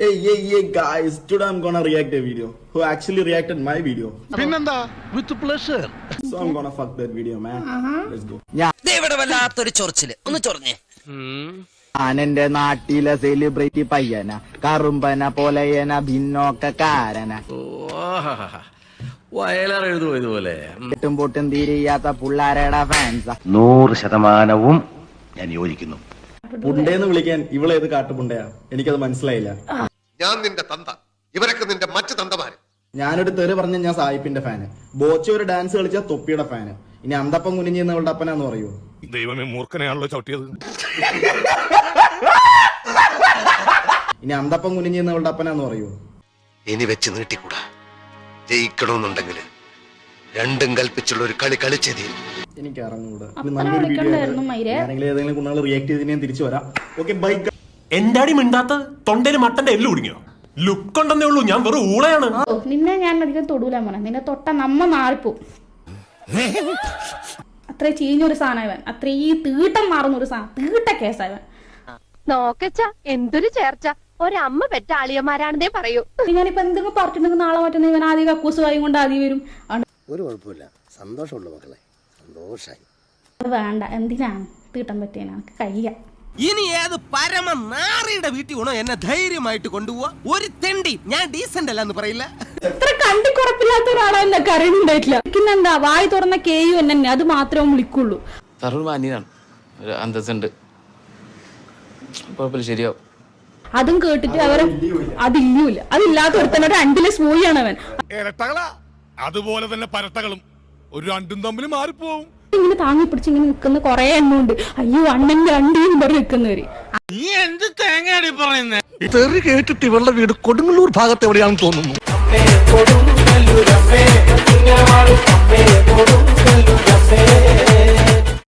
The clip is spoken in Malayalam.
Hey guys, today I'm gonna react a video who actually reacted my video. Pinanda with pleasure. So I'm gonna fuck that video, man. Let's go. ഇവിടെ വല്ലാത്തൊരു ചൊറിച്ചില് ഒന്ന് ചൊറിഞ്ഞേ. ഞാനെന്റെ നാട്ടിലെ സെലിബ്രിറ്റി പയ്യന കറുമ്പന പോലെയന ഭിന്നോക്കാരന വയലാർ എഴുതുമോ ഇതുപോലെ? എട്ടും പൊട്ടും തിരിയാത്ത പിള്ളാരുടെ ഫാൻസാ. 100% ഞാൻ യോജിക്കുന്നു. പുണ്ടേന്ന് വിളിക്കാൻ ഇവളേത് കാട്ടുപുണ്ടയാ? എനിക്കത് മനസ്സിലായില്ല. ഞാൻ നിന്റെ തന്ത, ഇവരൊക്കെ നിന്റെ മറ്റു തന്തമാര്. ഞാനൊരു തെറി പറഞ്ഞ ഞാൻ സായിപ്പിന്റെ ഫാന്, ബോച്ച ഒരു ഡാൻസ് കളിച്ച തൊപ്പിയുടെ ഫാന്, ഇനി അന്തപ്പം കുനിഞ്ഞവളുടെ അപ്പനാന്ന് പറയൂ? ദൈവമേ, മൂർഖനെയാണല്ലോ ചവിട്ടിയത്. ഇനി അന്തപ്പം കുനിഞ്ഞവളുടെ അപ്പനാന്ന് പറയൂ? ഇനി വെച്ച് നീട്ടിക്കൂടാ. ജയിക്കണമെന്നുണ്ടെങ്കിൽ രണ്ടും കൽപ്പിച്ചുള്ള ഒരു കളി കളിച്ചത് എനിക്ക് അറിഞ്ഞൂടാ. നല്ലൊരു വീഡിയോ ആണെങ്കിൽ ഏതെങ്കിലും കുഞ്ഞുങ്ങൾ റിയാക്ട് ചെയ്ത് ഞാൻ തിരിച്ചു വരാം. Okay, bye. എന്താടി മിണ്ടാത്ത? തൊണ്ടയില് മട്ടന്റെ എല്ലാം ഒടുങ്ങിയോ? ലുക്ക് ഉണ്ടെന്നേ ഉള്ളൂ, ഞാൻ വെറും ഊളയാണ്. നിന്നെ ഞാൻ അധികം തൊടൂല മോനെ, നിന്നെ തൊട്ട നമ്മ മാറിപ്പോ. അത്ര ചീഞ്ഞൊരു സാധനം, അത്ര ഈ തീട്ടം മാറുന്ന ഒരു സാധനം, തീട്ട കേസായവൻ. നോക്കച്ച എന്തൊരു ചേർച്ച, ഒരമ്മ പെറ്റ ആളിയന്മാരാണെന്നേ പറയൂ. ഞാനിപ്പോ എന്തെങ്കിലും പറഞ്ഞിട്ടുണ്ടെങ്കിൽ നാളെ മറ്റൊന്ന് ഇവൻ ആദ്യം കക്കൂസ് വായും കൊണ്ട് ആദ്യം വരും. ഒരു കുഴപ്പമില്ല, സന്തോഷമുള്ളൂ മക്കളെ, സന്തോഷായി. അത് വേണ്ട, എന്തിനാണ് തീട്ടം പറ്റിയ കഴിയ. ഇനി ഏത് പരമ നാറിയുടെ വീട്ടിൽ വേണോ എന്നെ ധൈര്യമായിട്ട് കൊണ്ടുപോവാ? ഒരു തെണ്ടി ഞാൻ ഡീസന്റ് അല്ലെന്ന് പറയില്ല. ഇത്ര കണ്ടി കുറപ്പില്ലാത്ത ഒരാളെ എന്നൊക്കെ അറിയുന്നുണ്ടായിട്ടില്ല. പിന്നെന്താ വായി തുറന്ന കേയു എന്നെ, അത് മാത്രമേ വിളിക്കുള്ളൂ. മാന്യനാണ്, ഒരു അന്തസ്സുണ്ട്, കുഴപ്പമില്ല, ശരിയാവും. അതും കേട്ടിട്ട് അവരെ അതില്ലൂല്ല, അതില്ലാത്ത ഒരുത്തന്നെ ഒരു അണ്ടിലെ സ്മൂയാണ് അവൻ. ഇരട്ടകളാ, അതുപോലെ തന്നെ പരട്ടകളും ഒരു രണ്ടും തമ്മിൽ മാറിപ്പോവും. ഇങ്ങനെ താങ്ങി പിടിച്ച് ഇങ്ങനെ നിൽക്കുന്ന കൊറേ എണ്ണമുണ്ട്. അയ്യോ അണ്ണന്റെ അണ്ടിയും പറഞ്ഞ് നിൽക്കുന്നവര്. നീ എന്ത് തേങ്ങയാടി പറയുന്നേ? തെറി കേട്ടിട്ട് ഇവളുടെ വീട് കൊടുങ്ങല്ലൂർ ഭാഗത്ത് എവിടെയാണെന്ന് തോന്നുന്നു.